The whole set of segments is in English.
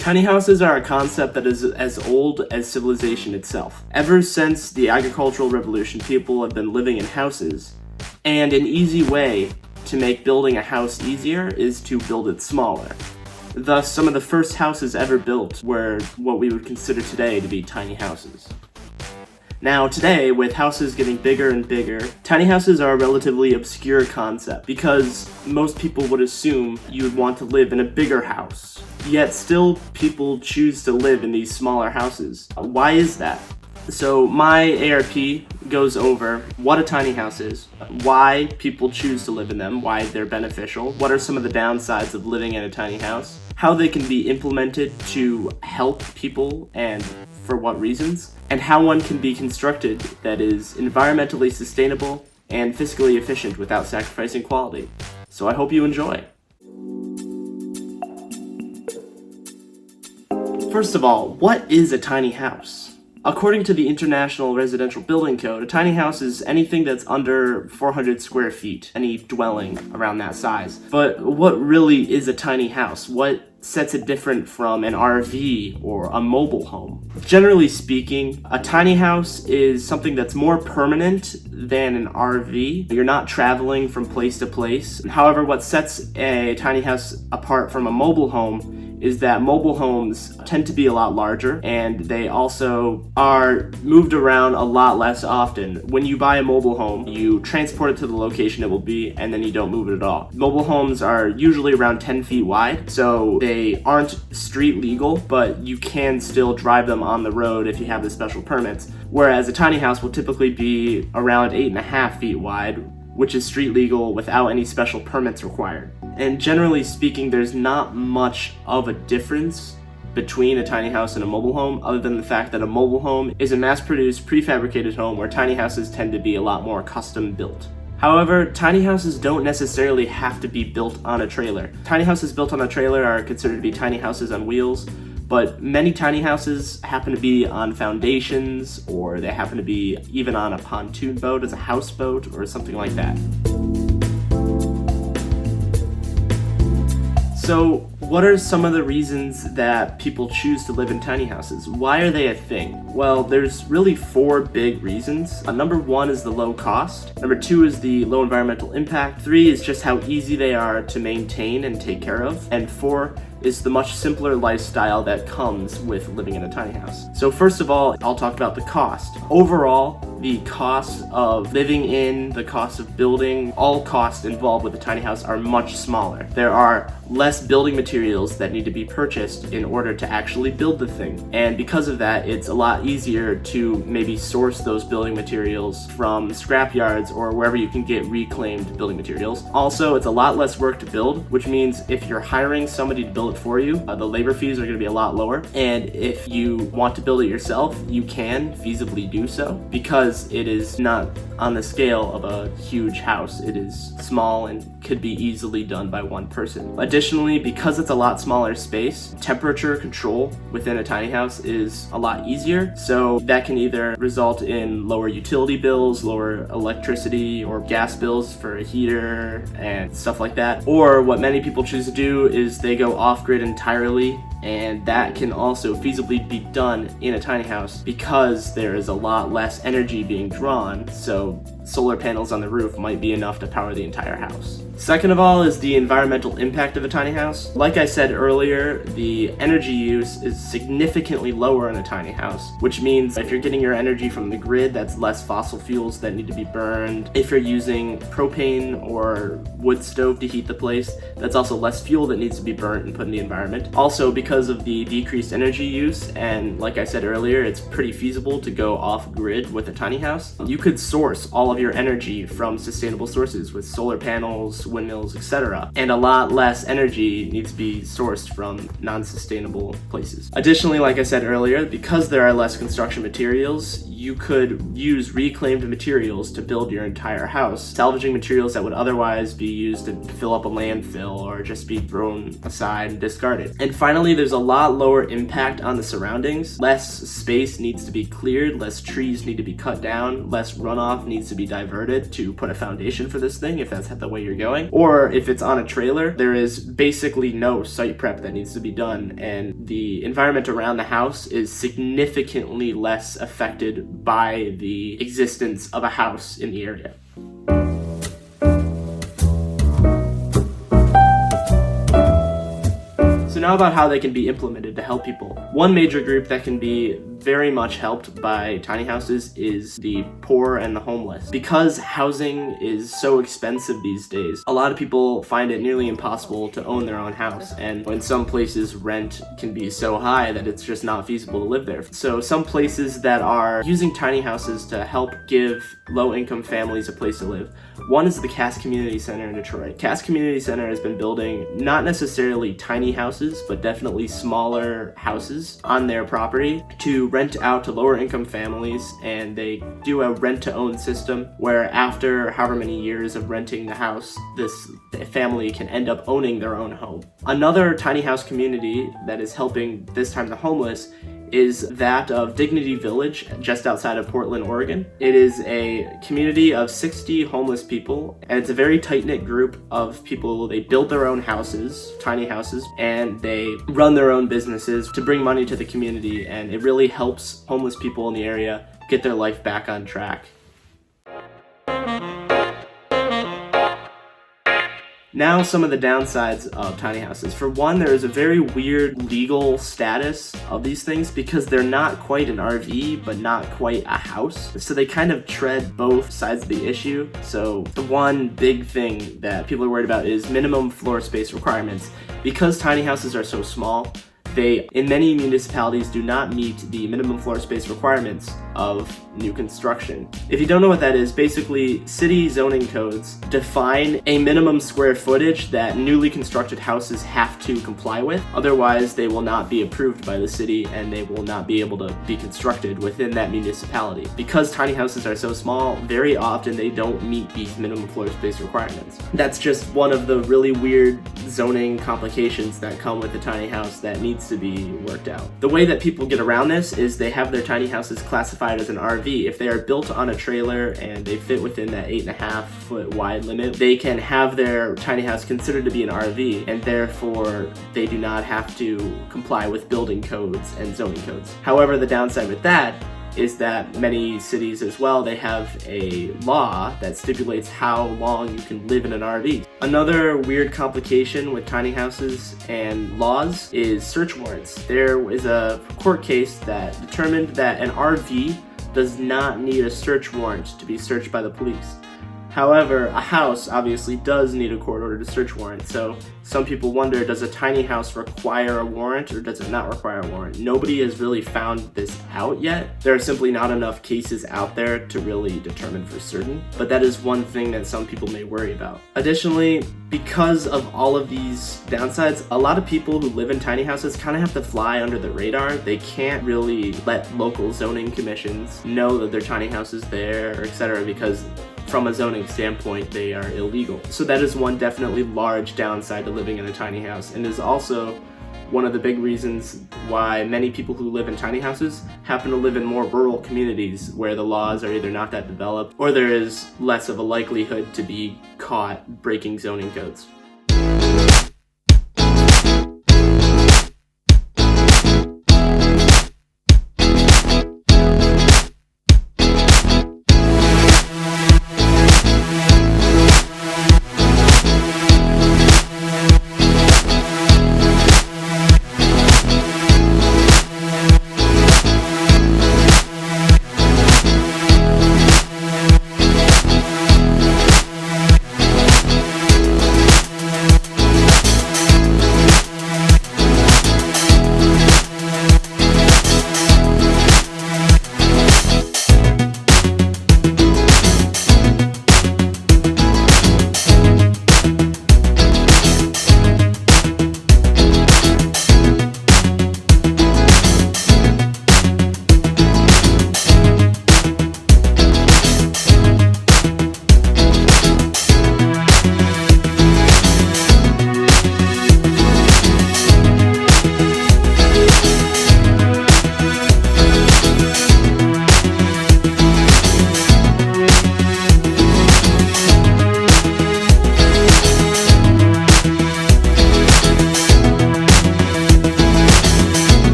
Tiny houses are a concept that is as old as civilization itself. Ever since the agricultural revolution, people have been living in houses, and an easy way to make building a house easier is to build it smaller. Thus, some of the first houses ever built were what we would consider today to be tiny houses. Now today, with houses getting bigger and bigger, tiny houses are a relatively obscure concept because most people would assume you would want to live in a bigger house. Yet still, people choose to live in these smaller houses. Why is that? So my ARP goes over what a tiny house is, why people choose to live in them, why they're beneficial, what are some of the downsides of living in a tiny house, how they can be implemented to help people and for what reasons, and how one can be constructed that is environmentally sustainable and fiscally efficient without sacrificing quality. So I hope you enjoy. First of all, what is a tiny house? According to the International Residential Building Code, a tiny house is anything that's under 400 square feet, any dwelling around that size. But what really is a tiny house? What sets it different from an RV or a mobile home? Generally speaking, a tiny house is something that's more permanent than an RV. You're not traveling from place to place. However, what sets a tiny house apart from a mobile home is that mobile homes tend to be a lot larger and they also are moved around a lot less often. When you buy a mobile home, you transport it to the location it will be and then you don't move it at all. Mobile homes are usually around 10 feet wide, so they aren't street legal, but you can still drive them on the road if you have the special permits. Whereas a tiny house will typically be around 8.5 feet wide, which is street legal without any special permits required. And generally speaking, there's not much of a difference between a tiny house and a mobile home, other than the fact that a mobile home is a mass-produced, prefabricated home where tiny houses tend to be a lot more custom built. However, tiny houses don't necessarily have to be built on a trailer. Tiny houses built on a trailer are considered to be tiny houses on wheels, but many tiny houses happen to be on foundations, or they happen to be even on a pontoon boat as a houseboat or something like that. So, what are some of the reasons that people choose to live in tiny houses? Why are they a thing? Well, there's really 4 big reasons. Number 1 is the low cost. Number 2 is the low environmental impact. 3 is just how easy they are to maintain and take care of. And 4 is the much simpler lifestyle that comes with living in a tiny house. So first of all, I'll talk about the cost. Overall, the cost of living in, the cost of building, all costs involved with a tiny house are much smaller. There are less building materials that need to be purchased in order to actually build the thing. And because of that, it's a lot easier to maybe source those building materials from scrapyards or wherever you can get reclaimed building materials. Also, it's a lot less work to build, which means if you're hiring somebody to build it for you, the labor fees are going to be a lot lower. And if you want to build it yourself, you can feasibly do so because it is not on the scale of a huge house. It is small and could be easily done by one person. Additionally, because it's a lot smaller space, temperature control within a tiny house is a lot easier. So that can either result in lower utility bills, lower electricity or gas bills for a heater and stuff like that. Or what many people choose to do is they go off-grid entirely, and that can also feasibly be done in a tiny house because there is a lot less energy being drawn, so solar panels on the roof might be enough to power the entire house. Second of all is the environmental impact of a tiny house. Like I said earlier, the energy use is significantly lower in a tiny house, which means if you're getting your energy from the grid, that's less fossil fuels that need to be burned. If you're using propane or wood stove to heat the place, that's also less fuel that needs to be burnt and put in the environment. Also, because of the decreased energy use, and like I said earlier, it's pretty feasible to go off-grid with a tiny house, you could source all of your energy from sustainable sources with solar panels, windmills, etc. And a lot less energy needs to be sourced from non-sustainable places. Additionally, like I said earlier, because there are less construction materials, you could use reclaimed materials to build your entire house, salvaging materials that would otherwise be used to fill up a landfill or just be thrown aside and discarded. And finally, there's a lot lower impact on the surroundings. Less space needs to be cleared, less trees need to be cut down, less runoff needs to be diverted to put a foundation for this thing if that's the way you're going. going. Or if it's on a trailer, there is basically no site prep that needs to be done, and the environment around the house is significantly less affected by the existence of a house in the area. So now about how they can be implemented to help people. One major group that can be very much helped by tiny houses is the poor and the homeless. Because housing is so expensive these days, a lot of people find it nearly impossible to own their own house, and in some places rent can be so high that it's just not feasible to live there. So some places that are using tiny houses to help give low-income families a place to live. One is the Cass Community Center in Detroit. Cass Community Center has been building not necessarily tiny houses, but definitely smaller houses on their property to rent out to lower income families, and they do a rent to own system where after however many years of renting the house, this family can end up owning their own home. Another tiny house community that is helping this time the homeless is that of Dignity Village, just outside of Portland, Oregon. It is a community of 60 homeless people, and it's a very tight-knit group of people. They build their own houses, tiny houses, and they run their own businesses to bring money to the community, and it really helps homeless people in the area get their life back on track. Now, some of the downsides of tiny houses. For one, there is a very weird legal status of these things because they're not quite an RV, but not quite a house. So they kind of tread both sides of the issue. So the one big thing that people are worried about is minimum floor space requirements. Because tiny houses are so small, they, in many municipalities, do not meet the minimum floor space requirements of new construction. If you don't know what that is, basically city zoning codes define a minimum square footage that newly constructed houses have to comply with. Otherwise, they will not be approved by the city and they will not be able to be constructed within that municipality. Because tiny houses are so small, very often they don't meet these minimum floor space requirements. That's just one of the really weird zoning complications that come with a tiny house that needs to be worked out. The way that people get around this is they have their tiny houses classified as an RV. If they are built on a trailer and they fit within that 8.5 foot wide limit, they can have their tiny house considered to be an RV, and therefore they do not have to comply with building codes and zoning codes. However, the downside with that is that many cities as well, they have a law that stipulates how long you can live in an RV. Another weird complication with tiny houses and laws is search warrants. There is a court case that determined that an RV does not need a search warrant to be searched by the police. However, a house obviously does need a court-ordered search warrant, so some people wonder, does a tiny house require a warrant or does it not require a warrant? Nobody has really found this out yet. There are simply not enough cases out there to really determine for certain, but that is one thing that some people may worry about. Additionally, because of all of these downsides, a lot of people who live in tiny houses kind of have to fly under the radar. They can't really let local zoning commissions know that their tiny house is there, etc., because from a zoning standpoint, they are illegal. So that is one definitely large downside to living in a tiny house, and is also one of the big reasons why many people who live in tiny houses happen to live in more rural communities where the laws are either not that developed or there is less of a likelihood to be caught breaking zoning codes.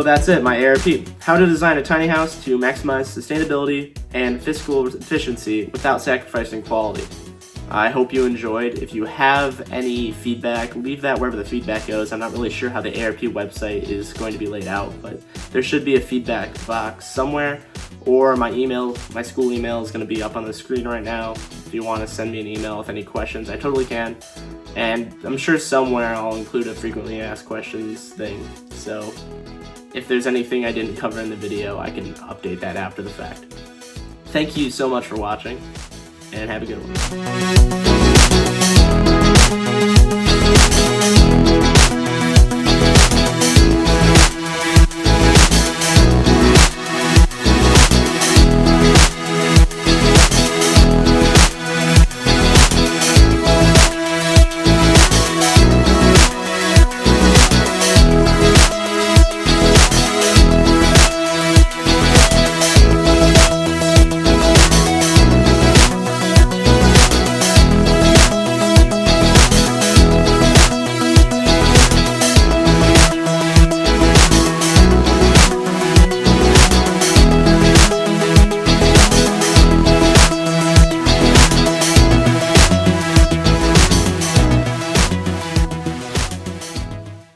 that's it, my ARP. How to design a tiny house to maximize sustainability and fiscal efficiency without sacrificing quality. I hope you enjoyed. If you have any feedback, leave that wherever the feedback goes. I'm not really sure how the ARP website is going to be laid out, but there should be a feedback box somewhere, or my school email is going to be up on the screen right now. If you want to send me an email with any questions, I totally can. And I'm sure somewhere I'll include a frequently asked questions thing. So if there's anything I didn't cover in the video, I can update that after the fact. Thank you so much for watching, and have a good one.